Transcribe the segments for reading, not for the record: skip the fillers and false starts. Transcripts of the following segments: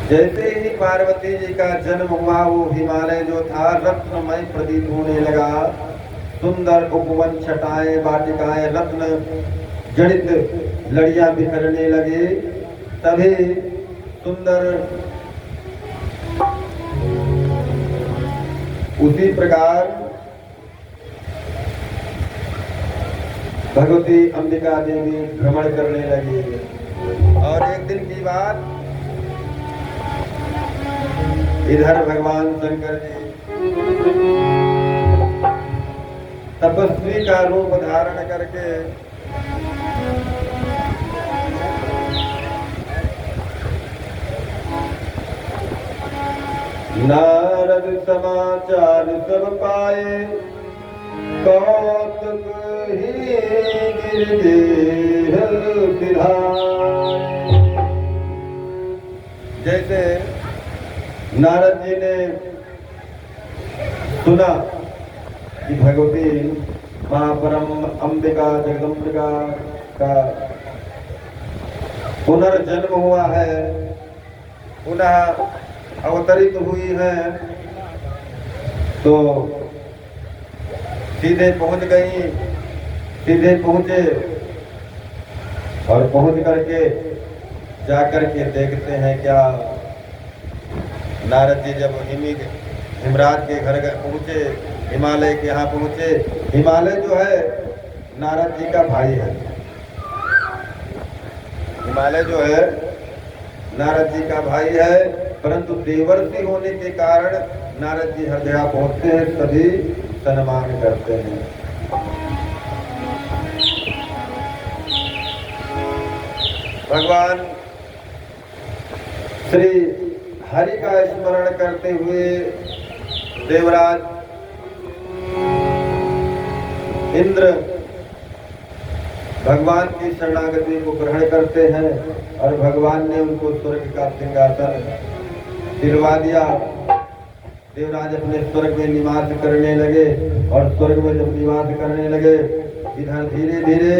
जैसे ही पार्वती जी का जन्म हुआ वो हिमालय जो था रत्नमय प्रतीत होने लगा। सुंदर उपवन, छटाएं, वाटिकाएं, रत्न जड़ित लड़ियां बिखरने लगे। तभी सुंदर उसी प्रकार भगवती अंबिका देवी भ्रमण करने लगी। और एक दिन की बात, इधर भगवान शंकर जी तपस्वी का रूप धारण करके नारद समाचार सब पाए, कौतुक ही गिरगिह बिधाए। जैसे नारद जी ने सुना कि भगवती महापरम अंबिका जगदम्बिका का पुनर्जन्म हुआ है, पुनः अवतरित हुई है, तो सीधे पहुंच गई। सीधे पहुंचे और पहुंच करके जाकर के देखते हैं क्या, नारद जी जब हिमराज के घर पहुंचे, हिमालय के यहाँ पहुंचे। हिमालय जो है नारद जी का भाई है। हिमालय जो है नारद जी का भाई है, परंतु देवर्षि होने के कारण नारद जी हर जगह पहुंचते हैं, सभी सम्मान करते हैं। भगवान श्री हरि का स्मरण करते हुए देवराज इंद्र भगवान की शरणागति को ग्रहण करते हैं और भगवान ने उनको स्वर्ग का सिंहासन दिलवा दिया। देवराज अपने स्वर्ग में निवास करने लगे और स्वर्ग में जब निवास करने लगे, इधर धीरे धीरे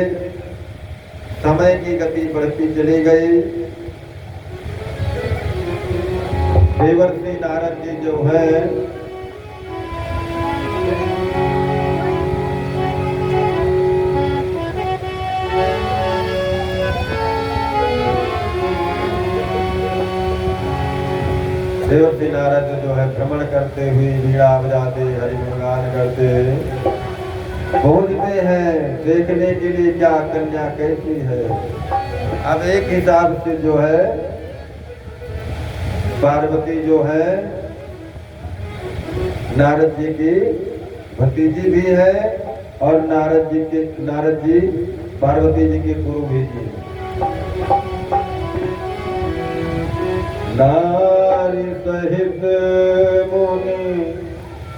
समय की गति बढ़ती चली गई। देवर्षि नारद जी जो है देवर्षि नारद जो है भ्रमण करते हुए वीणा बजाते हरि गुणगान करते पहुंचते हैं देखने के लिए क्या कन्या कैसी है। अब एक हिसाब से जो है पार्वती जो है नारद जी की भतीजी भी है और नारद जी पार्वती जी के गुरु भी जी। नारी सहित मुनि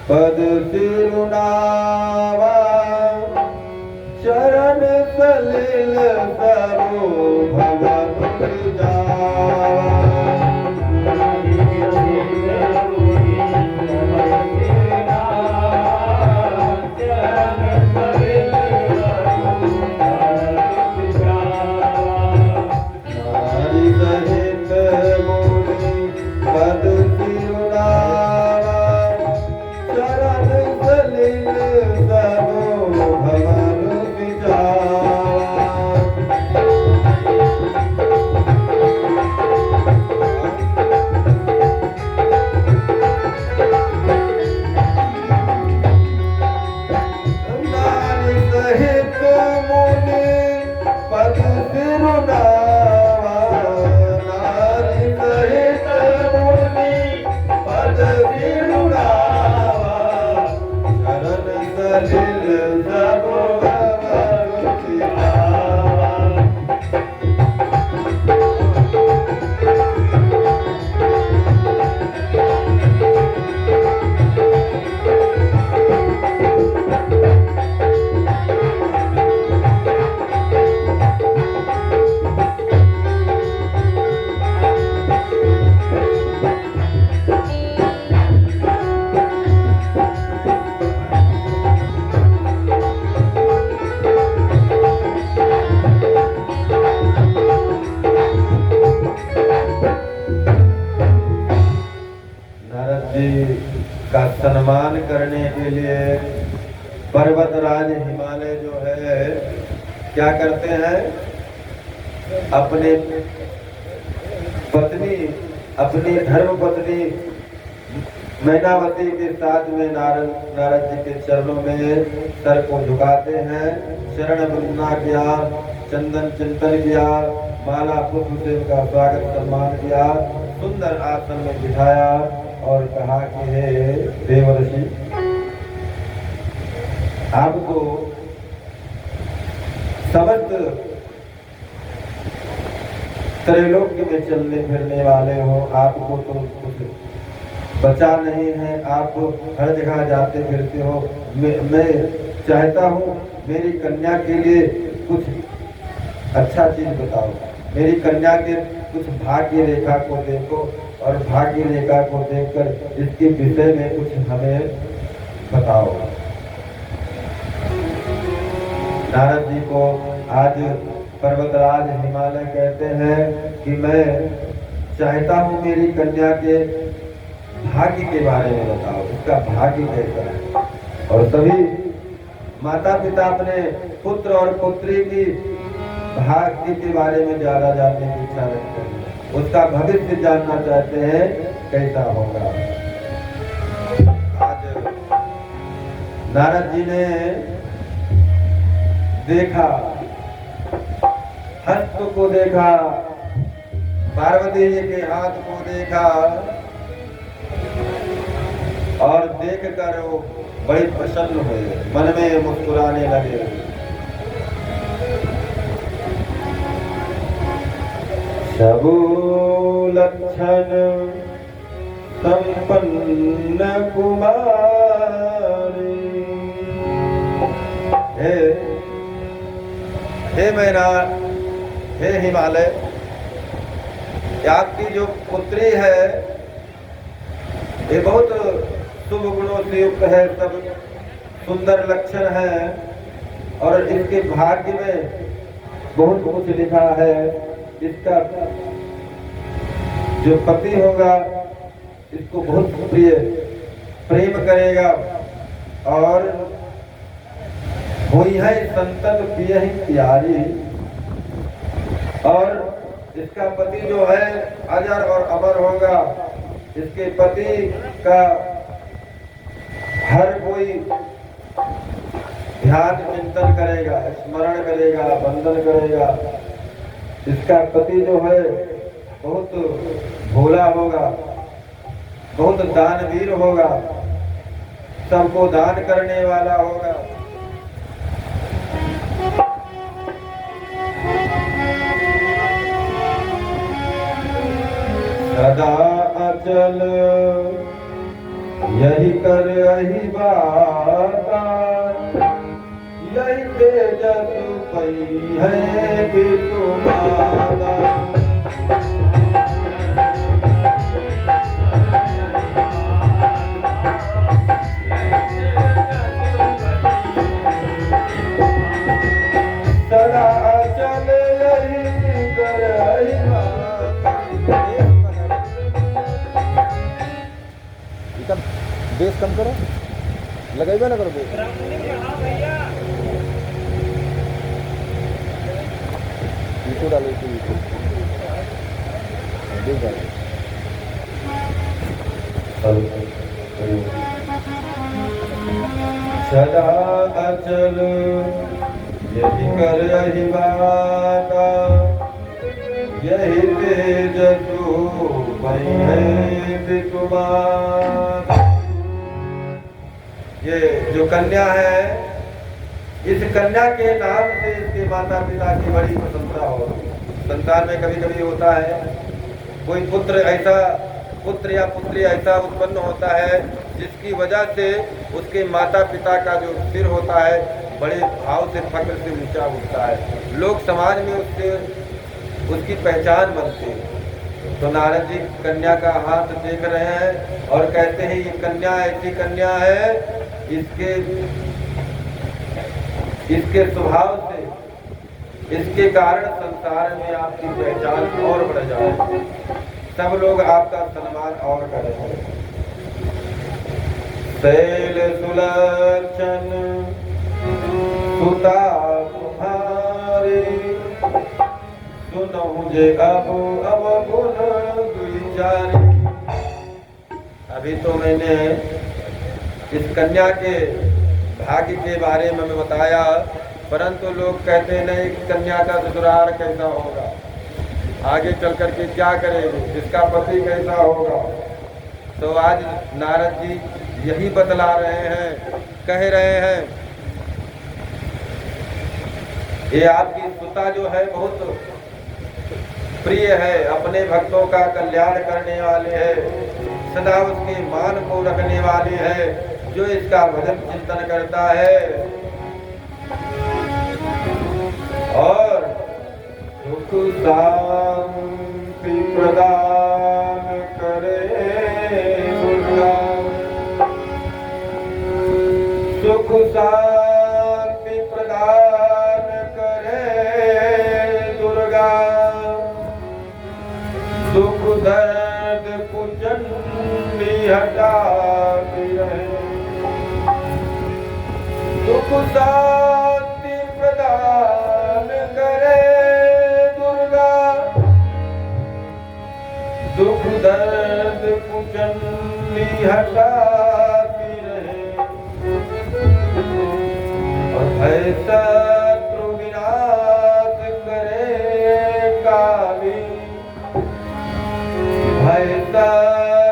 पद सिरुनावा, चरण सलिल सबो भगवत जावा। करने के लिए पर्वतराज हिमालय जो है क्या करते हैं, अपने पत्नी, अपनी धर्म पत्नी मैनावती के साथ में नारद जी के चरणों में सर को झुकाते हैं, शरण वंदना किया, चंदन चिंतन किया, माला पुष्प से उनका स्वागत सम्मान किया, सुंदर आसन में बिठाया और कहा कि हे देवर्षि, आपको समस्त त्रैलोक्य में चलने फिरने वाले हो, आपको तो कुछ बचा नहीं है, आप हर जगह जाते फिरते हो। मैं चाहता हूँ मेरी कन्या के लिए कुछ अच्छा चीज बताओ, मेरी कन्या के कुछ भाग्य रेखा को देखो और भाग्य रेखा को देखकर इसके विषय में कुछ हमें बताओ। नारद जी को आज पर्वतराज हिमालय कहते हैं कि मैं चाहता हूँ मेरी कन्या के भाग्य के बारे में बताओ, उसका भाग्य कैसा है। और सभी माता पिता अपने पुत्र और पुत्री की भाग्य के बारे में ज्यादा जानने की इच्छा रखते हैं, उसका भविष्य जानना चाहते हैं कैसा होगा। आज नारद जी ने देखा, हस्त को देखा, पार्वती जी के हाथ को देखा और देखकर वो बड़े प्रसन्न हुए, मन में मुस्कुराने लगे। सबु लक्षण संपन्न कुमारी, हे मैना, हे हिमालय, आपकी जो पुत्री है ये बहुत शुभ गुणों से युक्त है, सब सुंदर लक्षण है और इसके भाग्य में बहुत कुछ लिखा है। इसका जो पति होगा इसको बहुत प्रिय प्रेम करेगा और हुई है संतत प्रिय ही प्यारी, और इसका पति जो है अजर और अमर होगा। इसके पति का हर कोई ध्यान चिंतन करेगा, स्मरण करेगा, वंदन करेगा। इसका पति जो है बहुत भोला होगा, बहुत दानवीर होगा, सबको दान करने वाला होगा। सदा अचल यही कर यही बाता, यही तेजस पई है तुम्हारा। सदा अचल यही कर यही बाता। बेस कम करो, लगाइबा ना करो बेस। इसको डालो, इसको बेस डालो। सदा अचल यही कर यही बाता, यही तेजसु पई है तुम्हारा। ये जो कन्या है, इस कन्या के नाम से इसके माता पिता की बड़ी प्रशंसा हो। संसार में कभी कभी होता है कोई पुत्र या पुत्री ऐसा उत्पन्न होता है जिसकी वजह से उसके माता पिता का जो सिर होता है बड़े भाव से फक्र से ऊंचा उठता है, लोग समाज में उससे उसकी पहचान बनती है। तो नारद जी कन्या का हाथ देख रहे हैं और कहते हैं ये कन्या ऐसी कन्या है, इसके स्वभाव से, इसके कारण संसार में आपकी पहचान और बढ़ जाए, सब लोग आपका सम्मान और करेंगे। शैल सुलक्षण सुता तुम्हारी, सुनहु जे अब गुण दुई। अभी तो मैंने इस कन्या के भाग्य के बारे में बताया, परंतु लोग कहते नहीं कि कन्या का ससुराल कैसा होगा, आगे चल करके क्या करेगी, इसका पति कैसा होगा। तो आज नारद जी यही बतला रहे हैं, कह रहे हैं ये आपकी सुता जो है बहुत प्रिय है, अपने भक्तों का कल्याण करने वाली है, सदा उसके मान को रखने वाली है, जो इसका भजन चिंतन करता है और सुख शांति प्रदान करे दुर्गा, सुख शांति प्रदान करे दुर्गा, दुख दर्द कुचंडी हटाती रहे, सुख शांति प्रदान करे दुर्गा, दुख दर्द कुचंडी हटाती रहे, और ऐसा शत्रु विनाश करे काली, ऐसा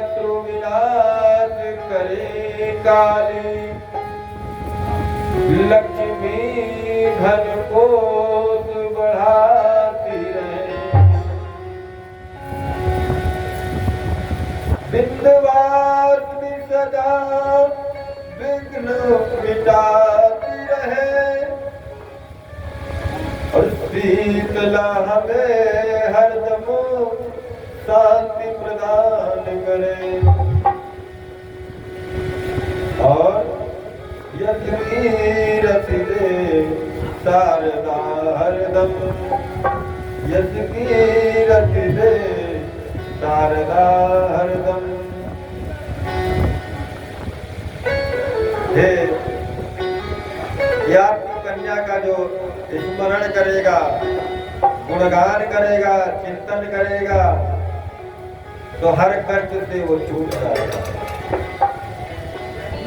शत्रु विनाश करे काली, लक्ष्मी धन कोष बढ़ाती रहे, विंध्यवासिनी सदा विघ्न मिटाती रहे, और शीतला हमें हरदम शांति प्रदान करे, और यश कीरति दे शारदा हरदम, यश कीरति दे शारदा हरदम। हे या कन्या का जो स्मरण करेगा, गुणगान करेगा, चिंतन करेगा, तो हर कष्ट से वो छूट जाएगा।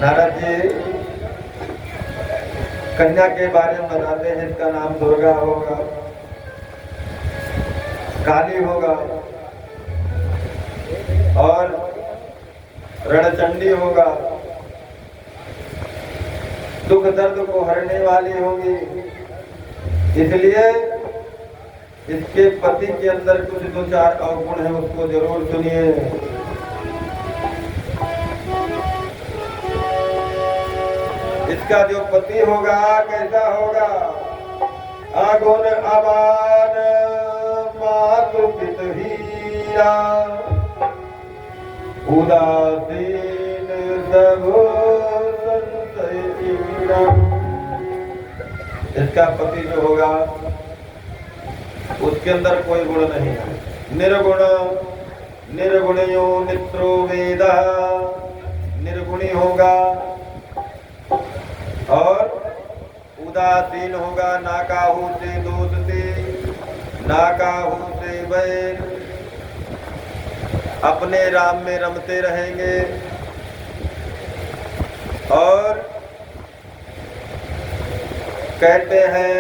नारद जी कन्या के बारे में बताते हैं, इसका नाम दुर्गा होगा, काली होगा और रणचंडी होगा, दुख दर्द को हरने वाली होगी। इसलिए इसके पति के अंदर कुछ दो चार अवगुण है, उसको जरूर सुनिए। इसका जो पति होगा कैसा होगा? अगुण अमान मातु पित हीरा, उदासीन सबो संशय कीरा। इसका पति जो होगा उसके अंदर कोई गुण नहीं है, निर्गुण, निर्गुणयो नित्रो वेदा, निर्गुणी होगा और उदासीन होगा, ना काहू से दोस्ती, ना काहू से बैर, अपने राम में रमते रहेंगे और कहते हैं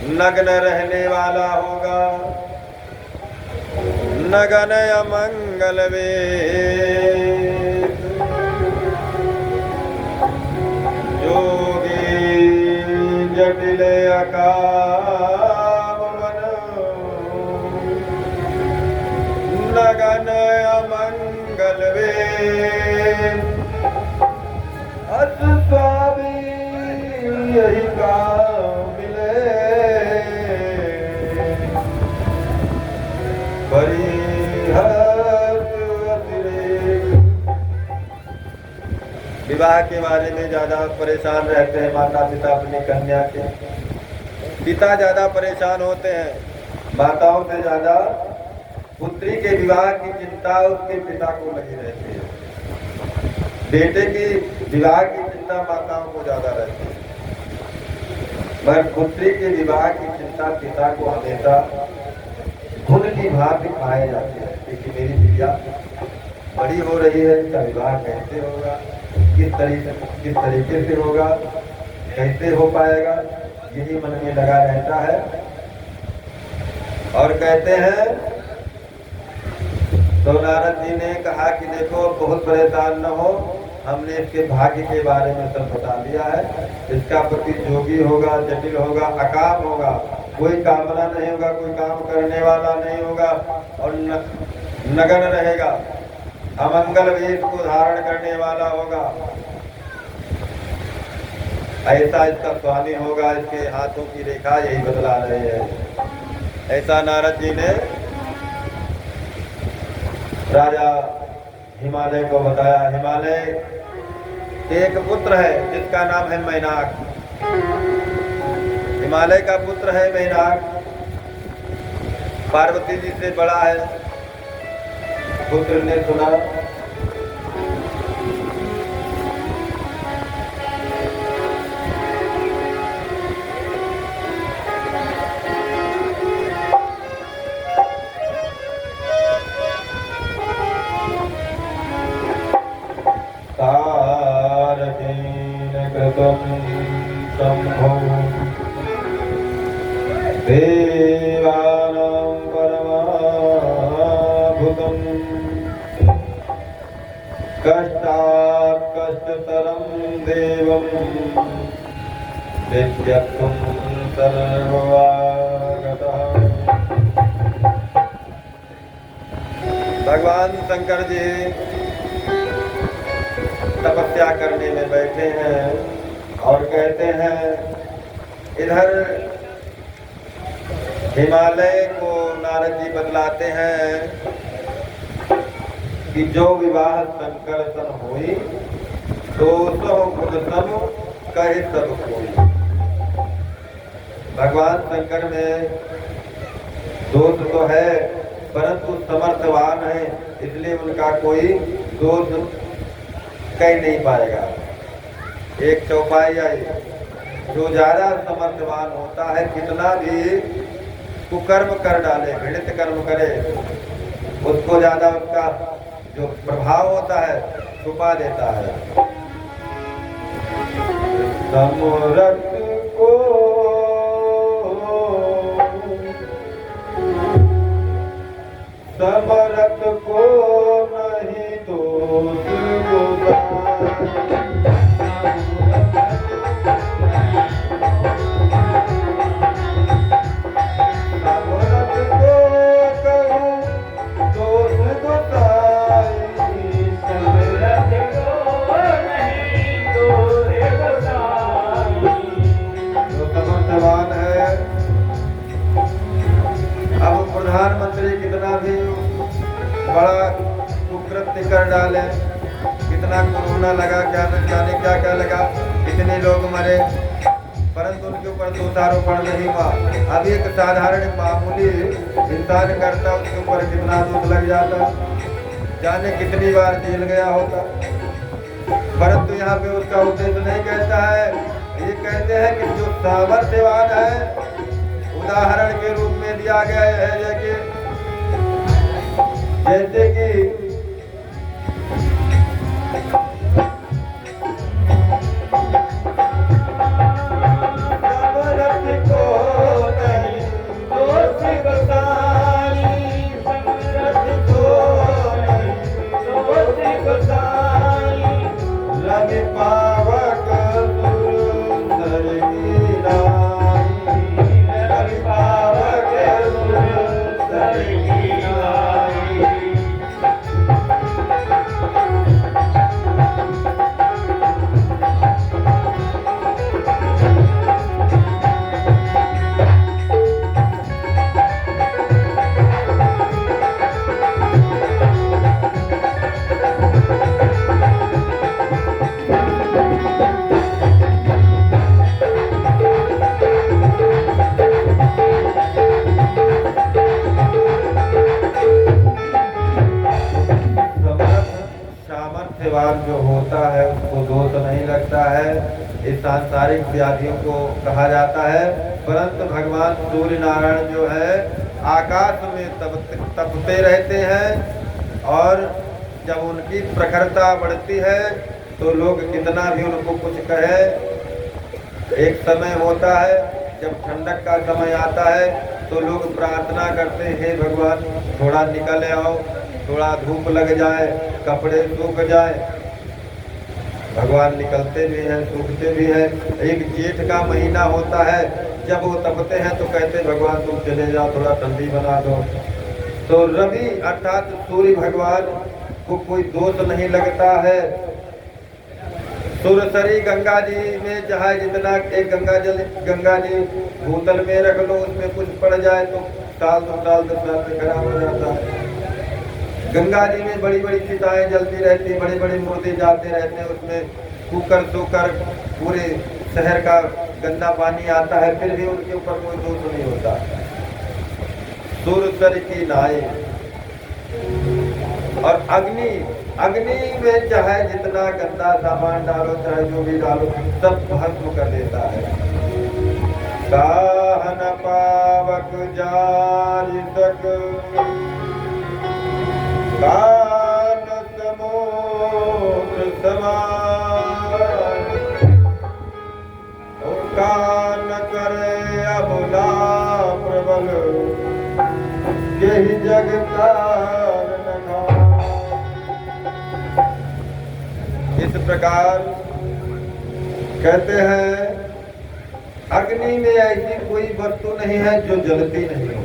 नग्न रहने वाला होगा, नगन अमंगल वे, योगी जटिल अकाम मन, नगन अमंगल वे, अस स्वामी यही काम मिले, विवाह के बारे में ज्यादा परेशान रहते हैं माता पिता अपनी कन्या के। पिता ज्यादा परेशान होते हैं, माताओं से ज्यादा पुत्री के विवाह की चिंता उसके पिता को लगी रहती है। बेटे की विवाह की चिंता माताओं को ज्यादा रहती है, मगर पुत्री के विवाह की चिंता पिता को हमेशा खुद की भांति खाए जाती है। क्योंकि मेरी बिटिया बड़ी हो रही है, इसका विवाह कैसे होगा, किस तरीके से होगा, कैसे हो पाएगा, यही मन में लगा रहता है। और कहते हैं, तो नारद जी ने कहा कि देखो बहुत परेशान न हो, हमने इसके भाग्य के बारे में सब बता दिया है। इसका पति जोगी होगा, जटिल होगा, अकाम होगा, कोई कामना नहीं होगा, कोई काम करने वाला नहीं होगा और नगन रहेगा, अमंगल वेश को धारण करने वाला होगा, ऐसा इसका स्वामी होगा। इसके हाथों की रेखा यही बतला रहे हैं। ऐसा नारद जी ने राजा हिमालय को बताया। हिमालय एक पुत्र है जिसका नाम है मैनाक। हिमालय का पुत्र है मैनाक, पार्वती जी से बड़ा है। पुत्र ने सुना, शंभो देवानां परमाभूतं कष्टात् कष्टतरं देवं विद्यत्वं सर्वागतः। भगवान शंकर जी तपस्या करने में बैठे हैं और कहते हैं, इधर हिमालय को नारद जी बतलाते हैं कि जो विवाह शंकर सन हुई, तो सो गुण सम कहे सब कोई। भगवान शंकर में दोष तो है, परंतु समर्थवान है, इसलिए उनका कोई दोष कह नहीं पाएगा। एक चौपाई आई, जो ज्यादा समर्थवान होता है, कितना भी कुकर्म कर डाले, घृणित कर्म करे, उसको ज्यादा उसका जो प्रभाव होता है छुपा देता है। समरथ को नहीं दोष प्रधानमंत्री कितना भी बड़ा कुकृत्य कर डाले, कितना कोरोना लगा, क्या न जाने क्या क्या लगा, कितने लोग मरे, परंतु उनके ऊपर दोषारोपण नहीं हुआ। अब एक साधारण मामूली इंसान करता, उसके ऊपर कितना दोष लग जाता, जाने कितनी बार जेल गया होता। परंतु यहाँ पे उसका उद्देश्य नहीं कहता है, ये कहते हैं कि जो सामर्थ्यवान है, उदाहरण के रूप में दिया गया है जैसे कि सेवान जो होता है उसको दोष नहीं लगता है। इस सांसारिक व्याधियों को कहा जाता है। परंतु भगवान सूर्य नारायण जो है आकाश में तपते रहते हैं और जब उनकी प्रखरता बढ़ती है तो लोग कितना भी उनको कुछ कहे। एक समय होता है जब ठंडक का समय आता है तो लोग प्रार्थना करते हैं, हे भगवान थोड़ा निकल आओ, थोड़ा धूप लग जाए, कपड़े सूख जाए। भगवान निकलते भी हैं, सूखते भी हैं। एक जेठ का महीना होता है, जब वो तपते हैं तो कहते भगवान तुम चले जाओ, थोड़ा ठंडी बना दो। तो रवि अर्थात सूर्य भगवान को कोई दोष नहीं लगता है। सुरसरी गंगा जी में जहाँ जितना एक गंगा जी बोतल में रख लो, उसमें कुछ पड़ जाए तो साल 2 साल 10 साल में खराब हो जाता है। गंगा जी में बड़ी बड़ी चिताएं जलती रहती, बड़े बड़े मुर्दे जाते रहते हैं, उसमें कुकर सोकर पूरे शहर का गंदा पानी आता है, फिर भी उनके ऊपर कोई दोष नहीं होता। सुरसरी की नाई और अग्नि में चाहे जितना गंदा सामान डालो, चाहे जो भी डालो, सब भस्म कर देता है। साहन पावक जारि सक कान समुद्र समान, कान करे अबला प्रबल यही जगता। इस प्रकार कहते हैं अग्नि में ऐसी कोई वस्तु नहीं है जो जलती नहीं हो।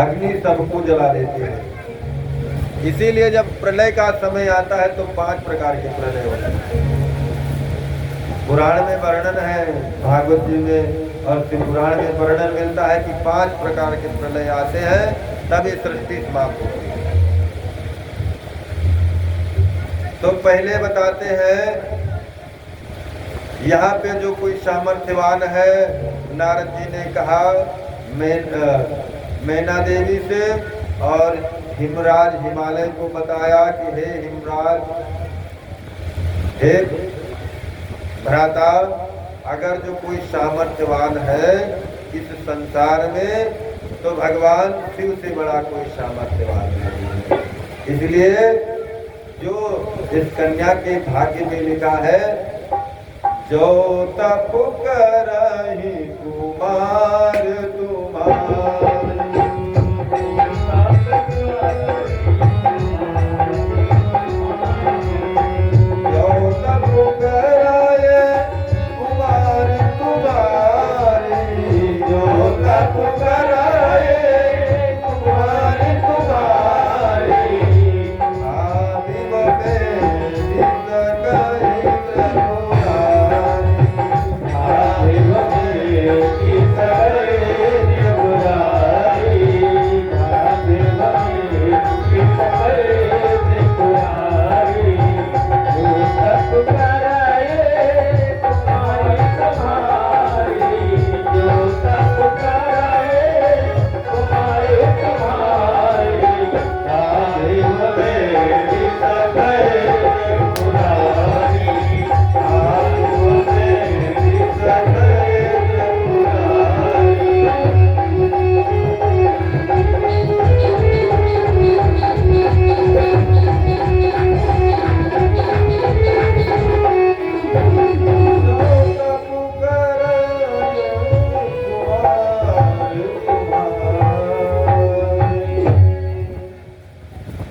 अग्नि सबको जला देती है। इसीलिए जब प्रलय का समय आता है तो 5 प्रकार के प्रलय होते हैं। पुराण में वर्णन है, भागवत जी में और शिव पुराण में वर्णन मिलता है कि 5 प्रकार के प्रलय आते हैं, तब ये सृष्टि समाप्त होती है। तो पहले बताते हैं यहाँ पे जो कोई सामर्थ्यवान है, नारद जी ने कहा मैना देवी से और हिमराज हिमालय को बताया कि हे हिमराज, हे भ्राता, अगर जो कोई सामर्थ्यवान है इस संसार में तो भगवान शिव से बड़ा कोई सामर्थ्यवान नहीं है। इसलिए जो इस कन्या के भाग्य में लिखा है, जो तप करहि कुमार तुम्हारे, जो तप कराए कुमार तुम्हारे, जो तप कराए कुमार तुम्हारे,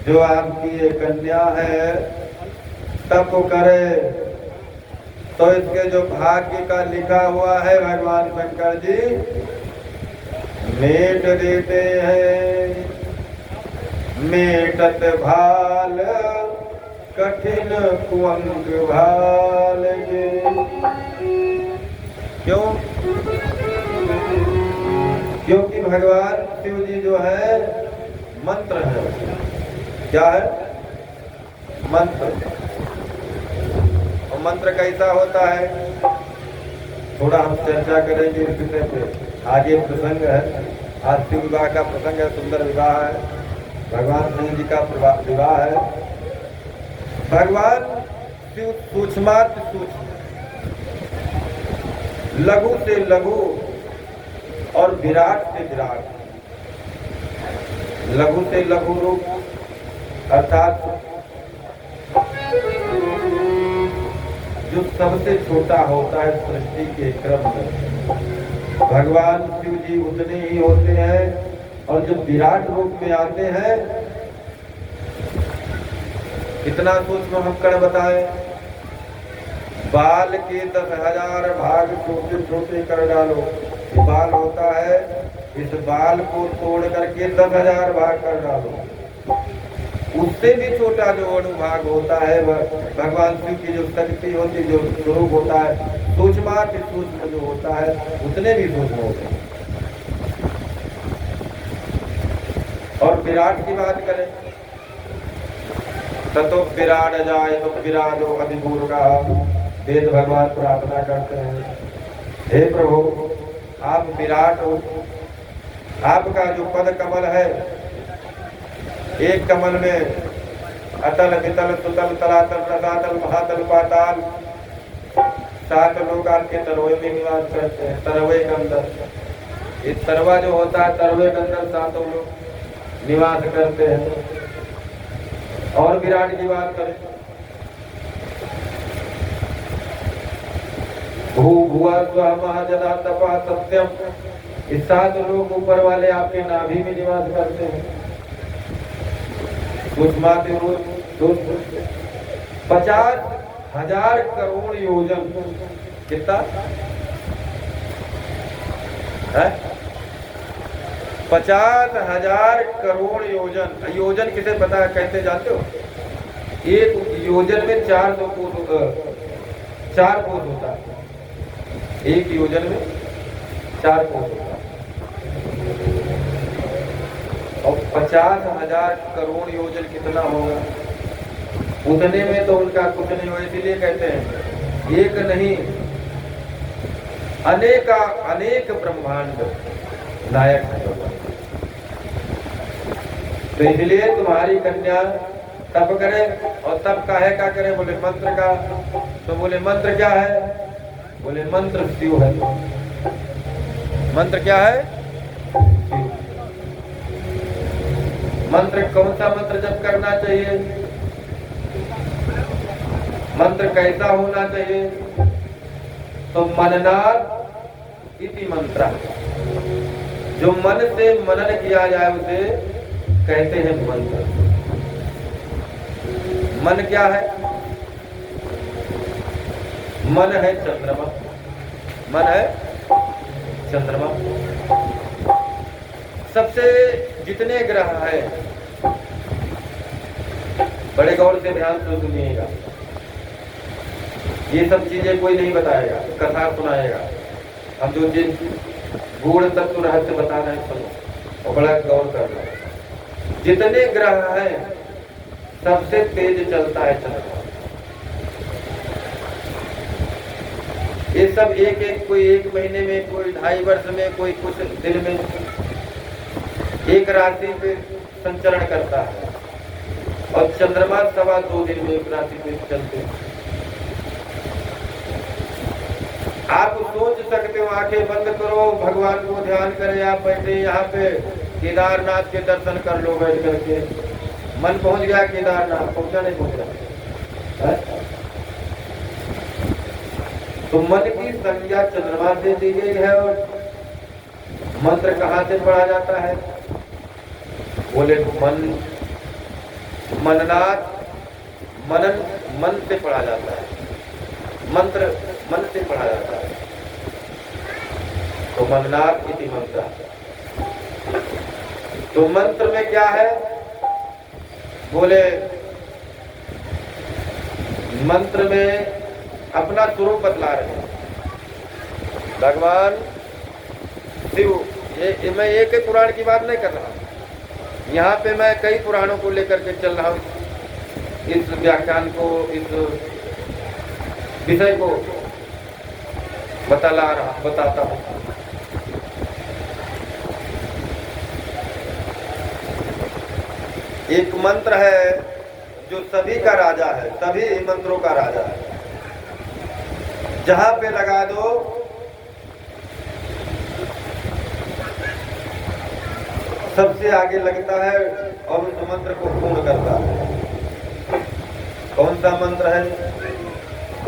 जो आपकी ये कन्या है तप करे तो इसके जो भाग्य का लिखा हुआ है भगवान शंकर जी मेट देते हैं। मेटत भाल कठिन कुंग भाल के। क्यों? क्योंकि भगवान शिव जी जो है मंत्र है। क्या है? मंत्र। और मंत्र कैसा होता है थोड़ा हम चर्चा करेंगे इस विषय पे। आगे प्रसंग है, आज शिव विवाह का प्रसंग है, सुंदर विवाह है, भगवान शिव जी का विवाह है। भगवान शिव सूक्ष्माति सूक्ष्म, लघु से लघु और विराट से विराट। लघु से लघु रूप अर्थात जो सबसे छोटा होता है सृष्टि के क्रम में, भगवान शिव जी उतने ही होते हैं। और जब विराट रूप में आते हैं, कितना सूक्ष्म हम कण बताएं, बाल के 10,000 भाग छोटे छोटे कर डालो। बाल होता है, इस बाल को तोड़ करके 10,000 भाग कर डालो। उससे भी छोटा जो अनुभाग होता है, वह भगवान शिव की जो शक्ति होती, जो स्वरूप होता है, सूक्ष्माति सूक्ष्म जो होता है, उतने भी सूक्ष्म होते हैं। और विराट की बात करें, ततो विराट जाए तो विराटो अधिभूर का वेद भगवान प्रार्थना करते हैं, हे प्रभु आप विराट हो। आपका जो पद कमल है, एक कमल में अतल वितल सुतल तलातल रसातल महातल पाताल 7 लोग आपके तरवे में निवास करते हैं। तरवे के अंदर इस तरवा जो होता है, तरवे के अंदर 7 लोग निवास करते हैं। और विराट की बात करें, भू भुआ स्व महाजना तपा सत्यम, इस 7 लोग ऊपर वाले आपके नाभि में निवास करते हैं। 50,000 करोड़ योजन, कितना है? 50,000 करोड़ योजन। योजन किसे पता है, कहते जानते हो? एक योजन में 400 कोस, 4 कोस होता है। एक योजन में 4 कोस होता है। और 50,000 करोड़ योजन कितना होगा? उतने में तो उनका कुछ नहीं हो। इसीलिए कहते हैं एक नहीं अनेक ब्रह्मांड नायक है भगवान। तो इसलिए तुम्हारी कन्या तप करे, और तप काहे का करे? बोले मंत्र का। तो बोले मंत्र क्या है? बोले मंत्र शिव है। मंत्र क्या है? शिव। मंत्र कौन सा मंत्र जप करना चाहिए? मंत्र कैसा होना चाहिए? तो मननाद इति मंत्र, जो मन से मनन किया जाए उसे कहते हैं मंत्र। मन क्या है? मन है चंद्रमा। मन है चंद्रमा। सबसे जितने ग्रह है, बड़े गौर से ध्यान से सुनिएगा, ये सब चीजें कोई नहीं बताएगा, कथा सुनाएगा। हम जो जिन गूढ़ तत्व रहस्य बता रहे हैं सुनो और बड़ा गौर करना। जितने ग्रह हैं सबसे तेज चलता है चंद्रमा। ये सब एक कोई 1 महीने में, कोई 2.5 वर्ष में, कोई कुछ दिन में एक राशि पे संचरण करता है। और चंद्रमा 2.25 दिन में एक राशि पे चलते। आप सोच सकते हो, आंखें बंद करो, भगवान को ध्यान करें, आप बैठे यहाँ पे केदारनाथ के दर्शन कर लो बैठ करके। मन पहुंच गया केदारनाथ, पहुंचा नहीं पहुंचा? तो मन की संज्ञा चंद्रमा से दी गई है। और मंत्र कहाँ से पढ़ा जाता है? बोले मननाद, मनन मन से पढ़ा जाता है। मंत्र मन से पढ़ा जाता है। तो मननाद इति मंत्र। तो मंत्र में क्या है? बोले मंत्र में अपना स्वरूप बतला रहे हैं भगवान शिव। ये मैं एक ही पुराण की बात नहीं कर रहा, यहाँ पे मैं कई पुराणों को लेकर के चल रहा हूँ। इस व्याख्यान को, इस विषय को बताता हूँ। एक मंत्र है जो सभी का राजा है, सभी मंत्रों का राजा है। जहां पे लगा दो सबसे आगे लगता है और उस मंत्र को पूर्ण करता है। कौन सा मंत्र है?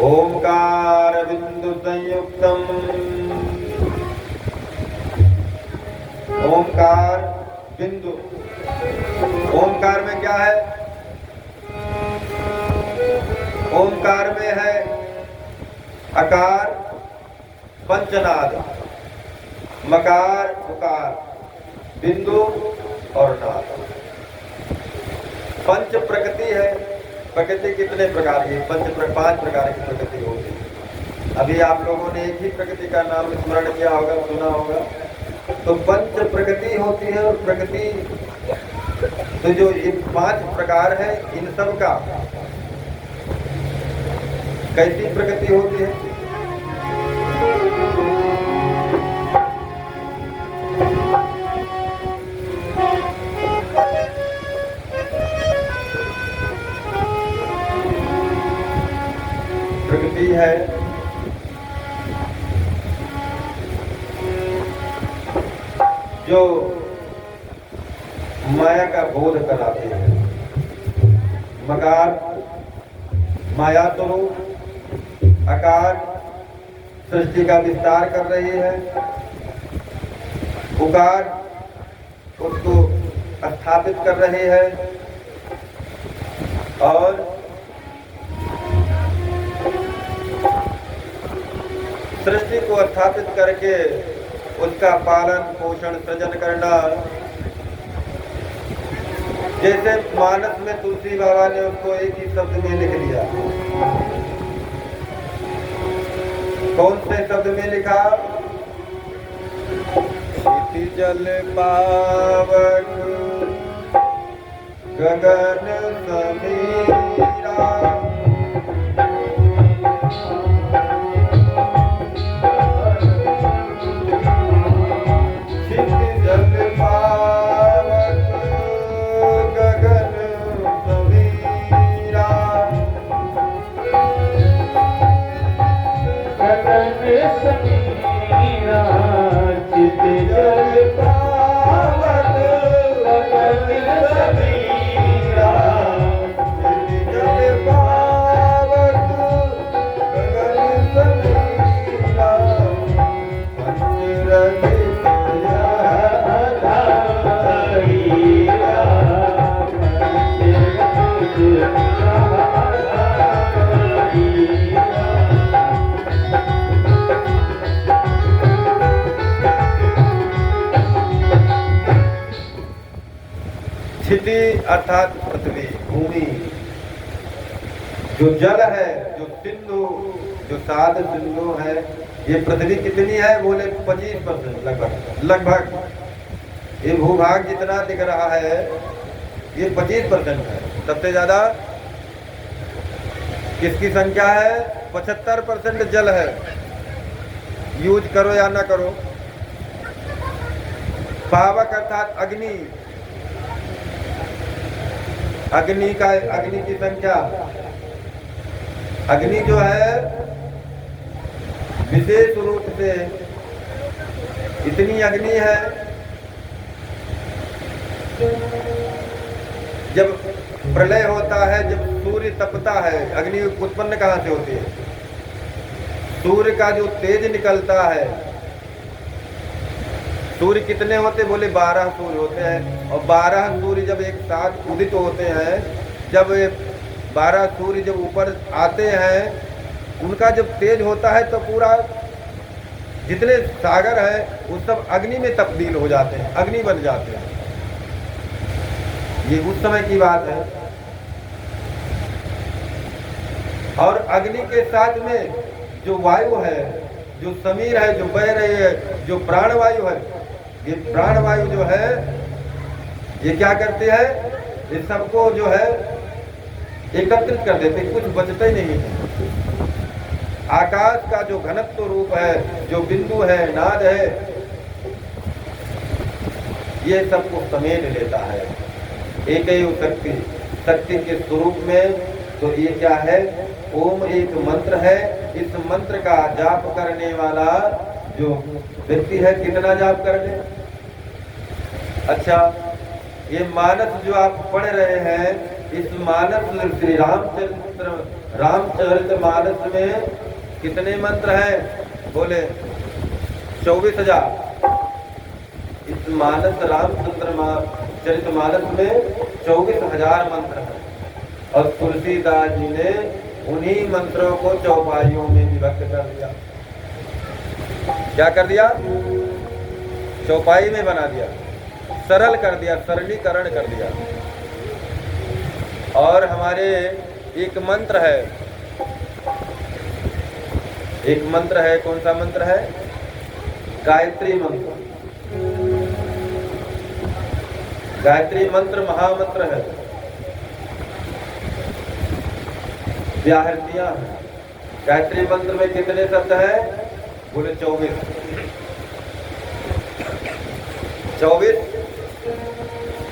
ओमकार बिंदु संयुक्तम। ओमकार बिंदु। ओमकार में क्या है? ओमकार में है अकार पंचनाद, मकार उकार, बिंदु और नाद। पंच प्रकृति है। प्रकृति कितने प्रकार की? पांच प्रकार की प्रकृति होती है। अभी आप लोगों ने एक ही प्रकृति का नाम स्मरण किया होगा, सुना होगा। तो पंच प्रकृति होती है। और प्रकृति तो जो ये पांच प्रकार है, इन सब का कैसी प्रकृति होती है? प्रकृति है जो माया का बोध कराती है। मकार माया स्वरूप, आकार सृष्टि का विस्तार कर रही है, उकार उसको स्थापित कर रही है, और सृष्टि को स्थापित करके उसका पालन पोषण सृजन करना। जैसे मानस में तुलसी बाबा ने उसको एक ही शब्द में लिख दिया। कौन से शब्द में लिखा? क्षिति जल पावन गगन समीरा। क्षिति अर्थात पृथ्वी, भूमि। जो जल है, जो सिंधु, जो सात सिंधु है, ये पृथ्वी कितनी है? बोले 25% लगभग। ये भूभाग जितना दिख रहा है ये 25% है। सबसे ज्यादा किसकी संख्या है? 75% जल है। यूज करो या ना करो। पावक अर्थात अग्नि। अग्नि की संख्या, अग्नि जो है विशेष रूप से इतनी अग्नि है, जब प्रलय होता है, जब सूर्य तपता है, अग्नि उत्पन्न कहाँ से होती है? सूर्य का जो तेज निकलता है। सूर्य कितने होते? बोले 12 सूर्य होते हैं। और 12 सूर्य जब एक साथ उदित होते हैं, जब 12 सूर्य जब ऊपर आते हैं, उनका जब तेज होता है तो पूरा जितने सागर है वो सब अग्नि में तब्दील हो जाते हैं, अग्नि बन जाते हैं। ये उस समय की बात है। और अग्नि के साथ में जो वायु है, जो समीर है, जो बह रही है, जो प्राणवायु है, ये प्राणवायु जो है ये क्या करते हैं? ये सबको जो है एकत्रित कर देते, कुछ बचता ही नहीं है। आकाश का जो घनत्व रूप है, जो बिंदु है, नाद है, ये सबको समेट लेता है। एक ही शक्ति, शक्ति के स्वरूप में। तो ये क्या है? ओम एक मंत्र है। इस मंत्र का जाप करने वाला जो व्यक्ति है, कितना जाप कर ले? अच्छा, ये मानस जो आप पढ़ रहे हैं, इस मानस श्री रामचरित मानस में कितने मंत्र हैं? बोले 24,000। इस मानस चरित मानस में 24,000 मंत्र हैं। और तुलसीदास जी ने उन्हीं मंत्रों को चौपाइयों में विभक्त कर दिया। क्या कर दिया? चौपाई में बना दिया, सरल कर दिया, सरलीकरण कर दिया। और हमारे एक मंत्र है, एक मंत्र है, कौन सा मंत्र है? गायत्री मंत्र। गायत्री मंत्र महामंत्र है, व्याहृतियां हैं। गायत्री मंत्र में कितने शब्द है? बोले 24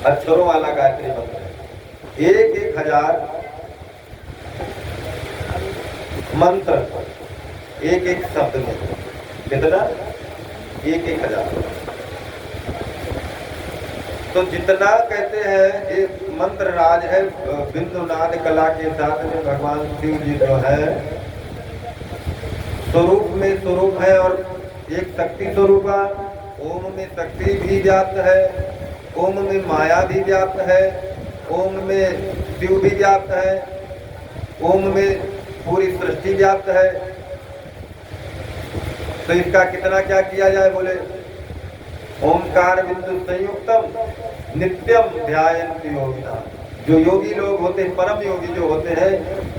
अक्षरों वाला गायत्री मंत्र है। 1,000 मंत्र एक शब्द में। कितना? 1,000। तो जितना कहते हैं ये मंत्र राज है, बिंदुनाद कला के साथ में भगवान शिव जी जो है स्वरूप में स्वरूप है, और एक शक्ति स्वरूप है। ओम में शक्ति भी व्याप्त है, ओम में माया भी व्याप्त है, ओम में शिव भी व्याप्त है, ओम में पूरी सृष्टि व्याप्त है। तो इसका कितना क्या किया जाए? बोले ओमकार बिंदु संयुक्तम नित्यम ध्यायन्ति योगिना। जो योगी लोग होते हैं, परम योगी जो होते हैं,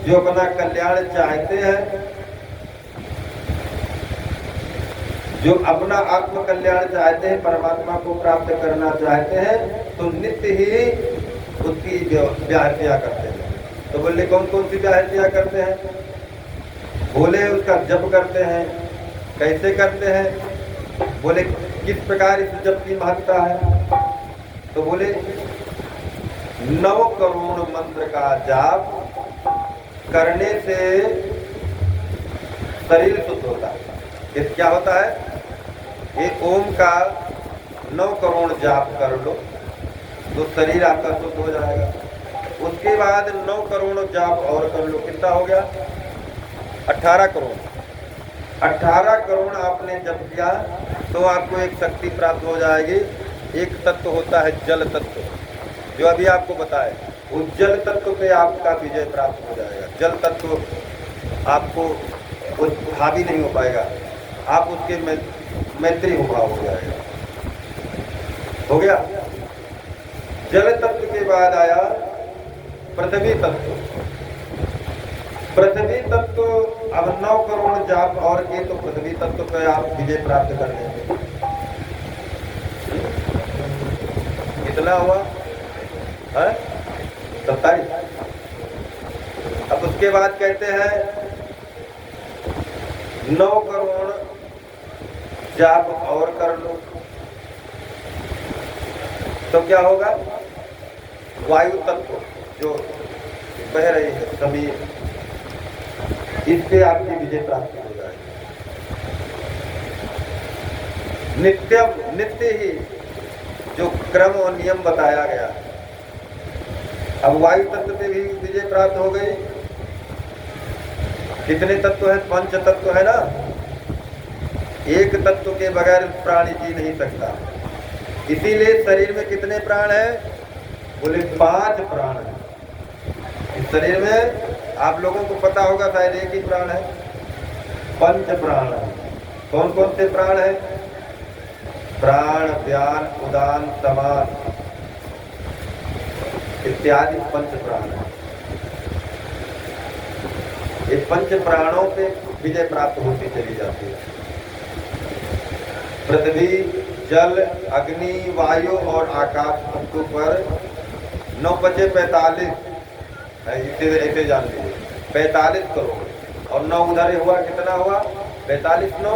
जो अपना कल्याण चाहते हैं, जो अपना आत्म कल्याण चाहते हैं, परमात्मा को प्राप्त करना चाहते हैं, तो नित्य ही उसकी व्याहृतियां करते हैं। तो बोले कौन कौन सी व्याहृतियां करते हैं? बोले उसका जप करते हैं। कैसे करते हैं? बोले किस प्रकार इस जप की महत्ता है? तो बोले 9 करोड़ मंत्र का जाप करने से शरीर शुद्ध होता है। ये क्या होता है? ये ओम का 9 करोड़ जाप कर लो तो शरीर आपका शुद्ध हो जाएगा। उसके बाद 9 करोड़ जाप और कर लो, कितना हो गया? 18 करोड़। 18 करोड़ आपने जप किया तो आपको एक शक्ति प्राप्त हो जाएगी। एक तत्व होता है जल तत्व, जो अभी आपको बताए, उस जल तत्व पे आपका विजय प्राप्त हो जाएगा। जल तत्व आपको हावी नहीं हो पाएगा, आप उसके मैत्री भाव हो जाएगा। हो गया। जल तत्व के बाद आया पृथ्वी तत्व। पृथ्वी तत्व अब 9 करोड़ जाप और के तो पृथ्वी तत्व पे आप विजय प्राप्त कर लेंगे। कितना हुआ? 27। अब उसके बाद कहते हैं 9 करोड़ जाप और कर लो तो क्या होगा? वायु तत्व जो बह रही है समीर, इस पे आपकी विजय प्राप्त हो जाएगी। नित्य ही जो क्रम और नियम बताया गया, अब वायु तत्व पे भी विजय प्राप्त हो गई। कितने तत्व है? 5 तत्व है ना। एक तत्व के बगैर प्राणी जी नहीं सकता। इसीलिए शरीर में कितने प्राण है? बोले 5 प्राण है। इस शरीर में आप लोगों को पता होगा शायद एक ही प्राण है, 5 प्राण है। कौन कौन से प्राण है? प्राण, व्यान, उदान, समान इत्यादि 5 प्राण है। ये 5 प्राणों पे विजय प्राप्त होती चली जाती है। पृथ्वी, जल, अग्नि, वायु और आकाश तत्व पर 9 × 5 = 45 है। इसे जान लीजिए, 45 करोड़ और 9 उधर हुआ, कितना हुआ? 45 9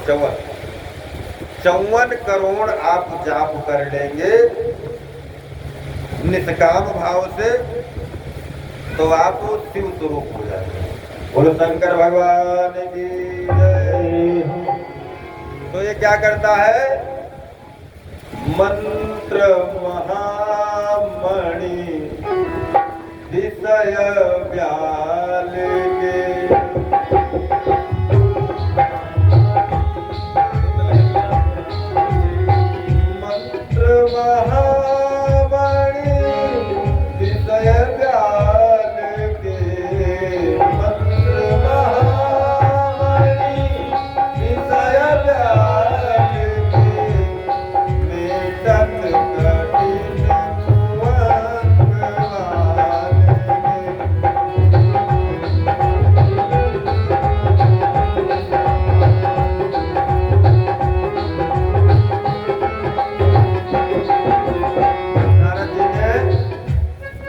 54 54 करोड़ आप जाप कर लेंगे निष्काम भाव से, तो आप शिव स्वरूप हो जाएंगे। बोलो शंकर भगवान की जय। तो ये क्या करता है? मंत्र महामणि विषय व्याल के, मंत्र महामणि विषय व्याल के, मंत्र महामणि विषय व्याल के, मेटन कठिन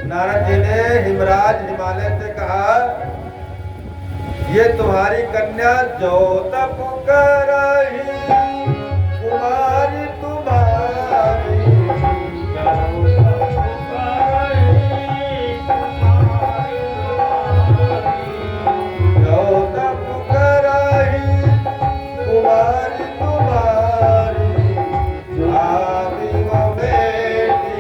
नारद जी ने हिमराज हिमालय से कहा, ये तुम्हारी कन्या जो तप करही कुमारी तुम्हारी, जो तप करही कुमारी तुम्हारी, आदि वो बेटी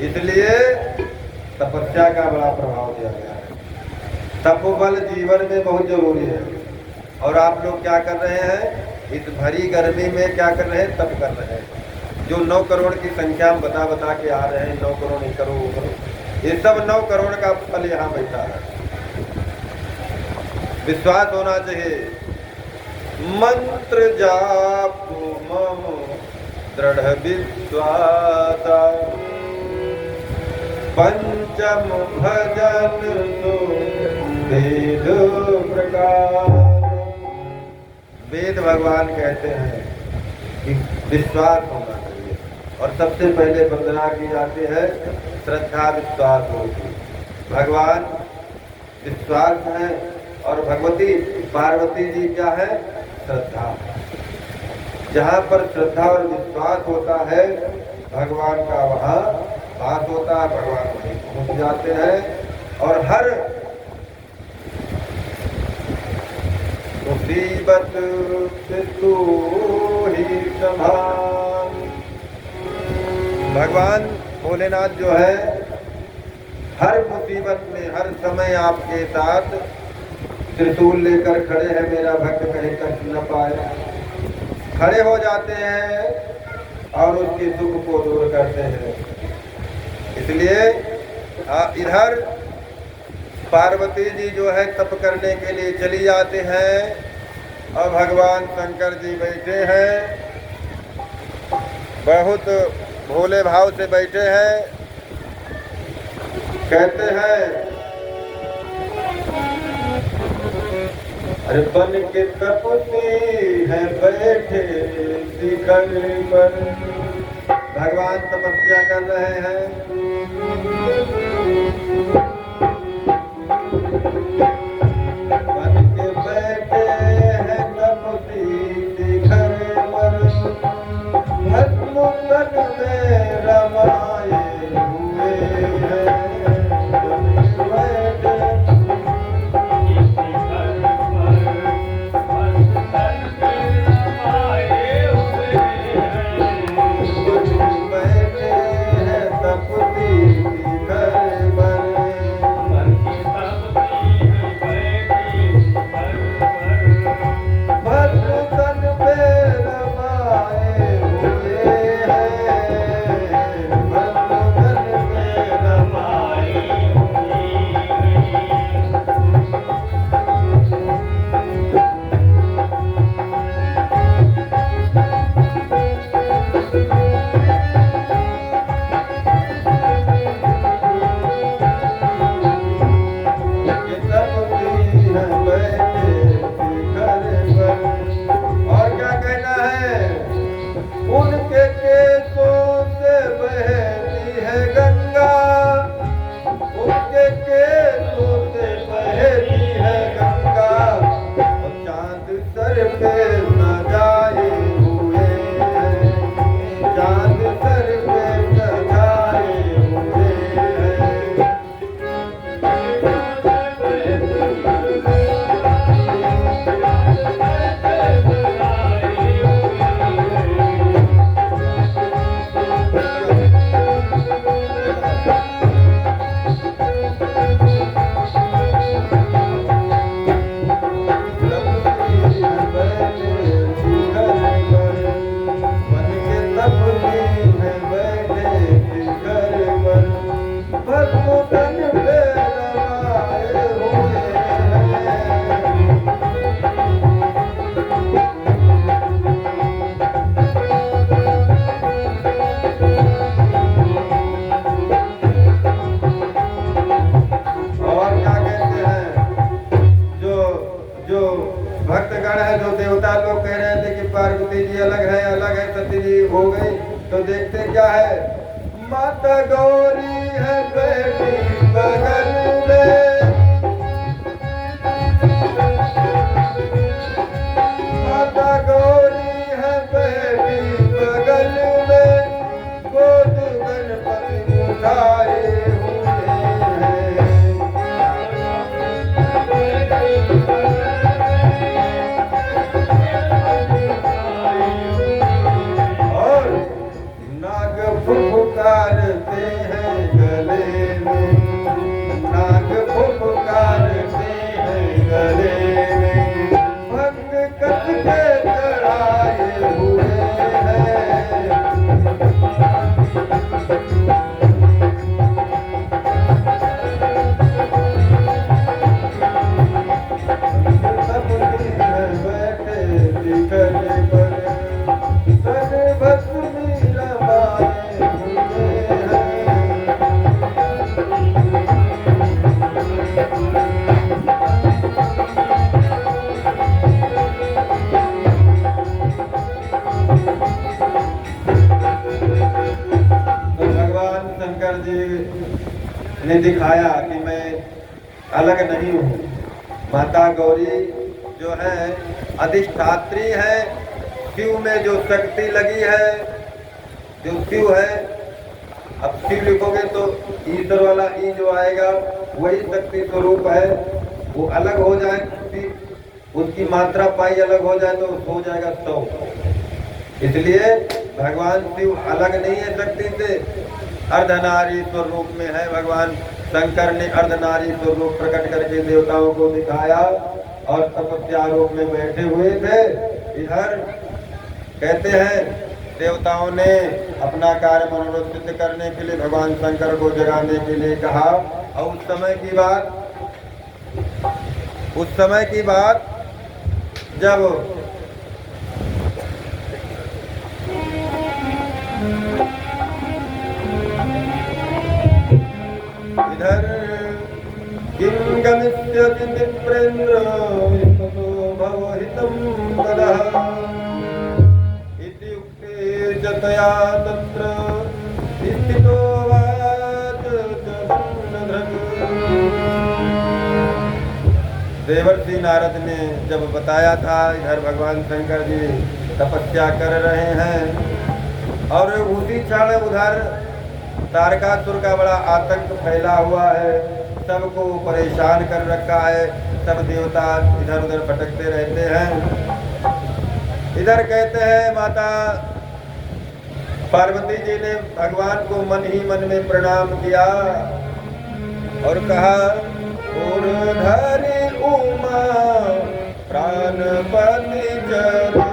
इसलिए तपस्या का बड़ा प्रभाव दिया गया है। तपोबल जीवन में बहुत जरूरी है। और आप लोग क्या कर रहे हैं? इस भरी गर्मी में क्या कर रहे हैं? तप कर रहे हैं। जो 9 करोड़ की संख्या में बता बता के आ रहे हैं, 9 करोड़, 1 करोड़, 2 करोड़, ये सब 9 करोड़ का फल यहाँ बैठा है। विश्वास होना चाहिए। मंत्र जाप मम दृढ़ विश्वास, पंचम भजन तो वेद प्रकार। वेद भगवान कहते हैं कि विश्वास होना चाहिए, और सबसे पहले वंदना की जाती है श्रद्धा विश्वास होगी। भगवान विश्वास है, और भगवती पार्वती जी क्या है? श्रद्धा। जहाँ पर श्रद्धा और विश्वास होता है भगवान का, वहाँ बात होता है, भगवान वहीं पहुँच जाते हैं। और हर मुसीबत से तू ही संभाल। भगवान भोलेनाथ जो है हर मुसीबत में, हर समय आपके साथ त्रिशूल लेकर खड़े हैं। मेरा भक्त कहीं कष्ट न पाए, खड़े हो जाते हैं और उसके दुख को दूर करते हैं। इसलिए इधर पार्वती जी जो है तप करने के लिए चली जाते हैं, और भगवान शंकर जी बैठे हैं, बहुत भोले भाव से बैठे हैं। कहते हैं, अरे बन के तपस्वी है बैठे शिखर पर। भगवान तपस्या कर रहे हैं। बन के बैठे हैं तपस्वी शिखर पर, भस्म तन में रमाए हुए हैं। मुकुटन पे रमाए हुए और क्या कहते हैं, जो भक्तगण है, जो देवता लोग कह रहे थे कि पार्वती जी अलग है सती जी हो गई, तो देखते क्या है, माता गौरी है बेटी बगल में, माता गौरी है बेटी बगल में, गोद गणपति उठाए हुए हैं। और नाग फुफकारते हैं गले में, नाग फुफकारते हैं गले में, भक्त कस के चढ़ाए हुए हैं। सब दिन बैठे टिकट पर, तन भस्मी रमाए हुए हैं। तो भगवान शंकर जी ने दिखाया कि मैं अलग नहीं हूँ। माता गौरी जो है अधिष्ठात्री है, शिव में जो शक्ति लगी है, जो शिव है, अब शिव लिखोगे तो ईश्वर वाला ई जो आएगा वही शक्ति स्वरूप है। वो अलग हो जाए, उसकी मात्रा पाई अलग हो जाए तो हो जाएगा 100। इसलिए भगवान शिव अलग नहीं है शक्ति से, अर्धनारीश्वर रूप में है। भगवान शंकर ने अर्धनारीश्वर रूप प्रकट करके देवताओं को दिखाया और तपस्या रूप में बैठे हुए थे। इधर कहते हैं देवताओं ने अपना कार्य मनोरथ सिद्ध करने के लिए भगवान शंकर को जगाने के लिए कहा। और उस समय की बात जब इधर किं गमिष्यति विप्रेन्द्र विश्वतो भवहितं वदः इति उक्ते जतया तत्र स्थितो वाच जगन्नधृक्। देवर्षि नारद ने जब बताया था इधर भगवान शंकर जी तपस्या कर रहे हैं और उसी क्षण उधर तारकासुर का बड़ा आतंक फैला हुआ है, सबको परेशान कर रखा है, सब देवता इधर उधर भटकते रहते हैं। इधर कहते हैं माता पार्वती जी ने भगवान को मन ही मन में प्रणाम किया और कहा, उर्धरि उमा प्राणपति चरणा।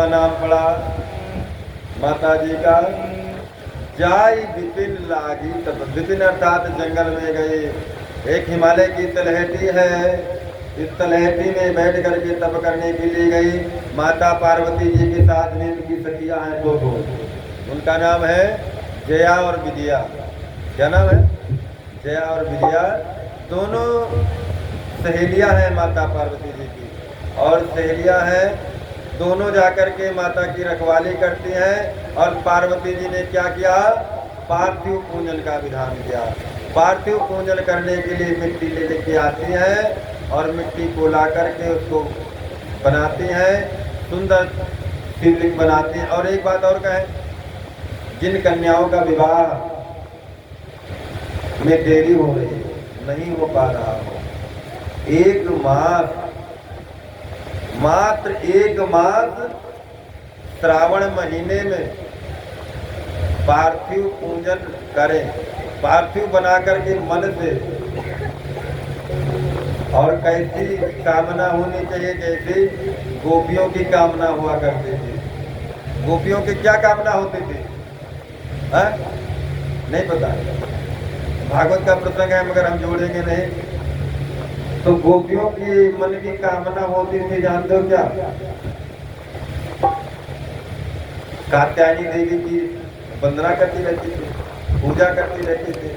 नाम पड़ा माता जी का। जाई विपिन लागी तब, विपिन अर्थात जंगल में गए। एक हिमालय की तलहटी है, इस तलहटी में बैठ करके तप करने के लिए गई। माता पार्वती जी के साथ में उनकी सखियां हैं दो। उनका नाम है जया और विजया। क्या नाम है? जया और विजया। दोनों सहेलियां हैं माता पार्वती जी की, और सहेलियां हैं दोनों जाकर के माता की रखवाली करती हैं। और पार्वती जी ने क्या किया? पार्थिव पूजन का विधान किया। पार्थिव पूजन करने के लिए मिट्टी लेके आती हैं और मिट्टी को ला करके उसको बनाती हैं, सुंदर शिवलिंग बनाती हैं। और एक बात और कहें, जिन कन्याओं का विवाह में देरी हो रही है, नहीं हो पा रहा हो, एक मास, मात्र एक मास श्रावण महीने में पार्थिव पूजन करें, पार्थिव बना करके मन से। और कैसी कामना होनी चाहिए? जैसे गोपियों की कामना हुआ करती थी। गोपियों की क्या कामना होती थी? है? नहीं पता। भागवत का प्रसंग है मगर हम जोड़ेंगे नहीं। तो गोपियों की मन की कामना होती थी, जानते हो क्या? कात्यायनी देवी की वंदना करती रहती थी, पूजा करती रहती थी।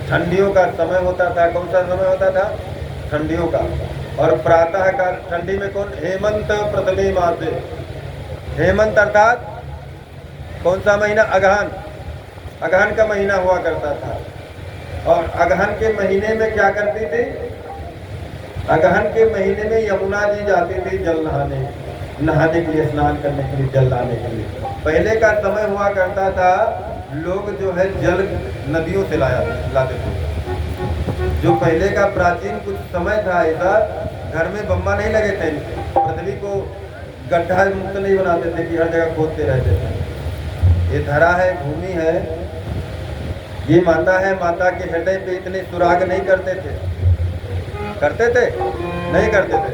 ठंडियों का समय होता था। कौन सा समय होता था? ठंडियों का। और प्रातः का, ठंडी में कौन? हेमंत प्रथमे मासे। हेमंत अर्थात कौन सा महीना? अगहन। अगहन का महीना हुआ करता था। और अगहन के महीने में क्या करती थी? अगहन के महीने में यमुना जी जाती थी जल नहाने के लिए, स्नान करने के लिए, जल लाने के लिए। पहले का समय हुआ करता था, लोग जो है जल नदियों से लाते थे। जो पहले का प्राचीन कुछ समय था ऐसा, घर में बम्बा नहीं लगे थे, पृथ्वी को गड्ढा मुक्त नहीं बनाते थे कि हर जगह खोदते रहते थे। ये धरा है, भूमि है, ये माता है। माता के हृदय पे इतने सुराग नहीं करते थे। करते थे? नहीं करते थे।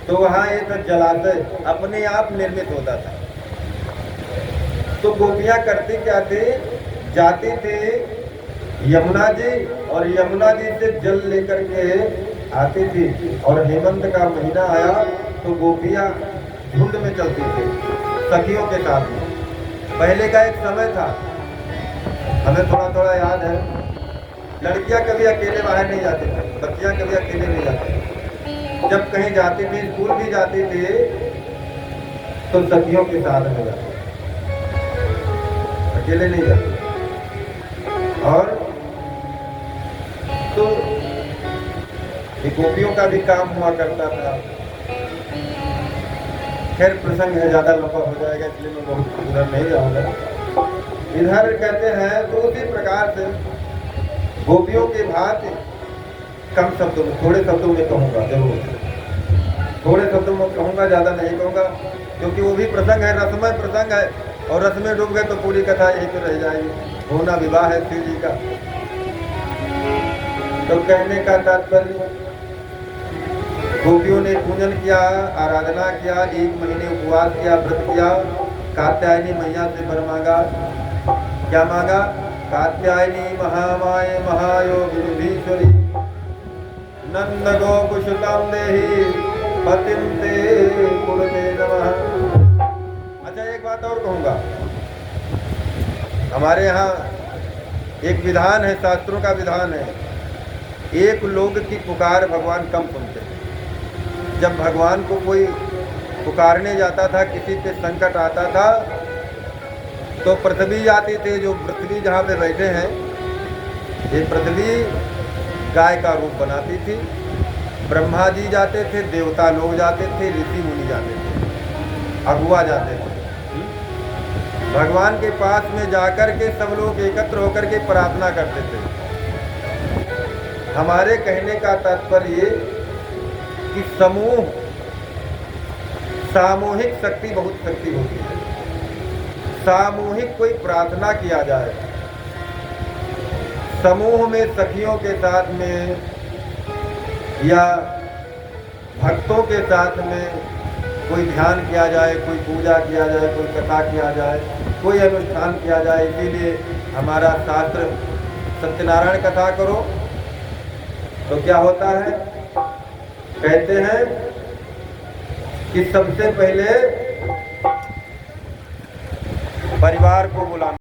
तो वहाँ एक जलाशय अपने आप निर्मित होता था। तो गोपियाँ करती क्या थी? जाती थी यमुना जी और यमुना जी से जल लेकर के आती थी। और हेमंत का महीना आया तो गोपियाँ झुंड में चलती थी सखियों के साथ में। पहले का एक समय था, हमें थोड़ा थोड़ा याद है, लड़कियां कभी अकेले बाहर नहीं जाती थी, बच्चियां कभी अकेले नहीं जाती। जब कहीं जाती थी, स्कूल भी जाती थी, तो सखियों के साथ में जाती, अकेले नहीं जाती। और तो गोपियों का भी काम हुआ करता था। खैर प्रसंग है, ज्यादा लंबा हो जाएगा, इसलिए मैं बहुत उधर नहीं जाऊंगा। इधर कहते हैं तो उसी प्रकार से गोपियों के भांति कम शब्दों में, थोड़े शब्दों में कहूँगा, जरूर थोड़े शब्दों में कहूँगा, ज़्यादा नहीं कहूँगा, क्योंकि वो भी प्रसंग है, रसमय प्रसंग है। और रस में डूब गए तो पूरी कथा यही तो रह जाएगी। होना विवाह है शिव जी का। तो कहने का तात्पर्य, गोपियों ने पूजन किया, आराधना किया, 1 महीने उपवास किया, व्रत किया, कात्यायनी मैया से वर मांगा। क्या मांगा? कात्यायनी महामाये महायोगिनीश्वरी नंद गोकुशताम देहि पतिं ते कुरुते नमः। अच्छा, एक बात और कहूँगा, हमारे यहाँ एक विधान है, शास्त्रों का विधान है, एक लोग की पुकार भगवान कम सुनते हैं। जब भगवान को कोई पुकारने जाता था, किसी पे संकट आता था, तो पृथ्वी जाती थी, जो पृथ्वी जहाँ पे बैठे हैं, ये पृथ्वी गाय का रूप बनाती थी। ब्रह्मा जी जाते थे, देवता लोग जाते थे, ऋषि मुनि जाते थे, अगुआ जाते थे। भगवान के पास में जाकर के सब लोग एकत्र होकर के प्रार्थना करते थे। हमारे कहने का तात्पर्य कि समूह, सामूहिक शक्ति बहुत शक्ति होती है। सामूहिक कोई प्रार्थना किया जाए, समूह में सखियों के साथ में या भक्तों के साथ में कोई ध्यान किया जाए, कोई पूजा किया जाए, कोई कथा किया जाए, कोई अनुष्ठान किया जाए। इसीलिए हमारा शास्त्र सत्यनारायण कथा करो तो क्या होता है? कहते हैं कि सबसे पहले परिवार को बुलाना।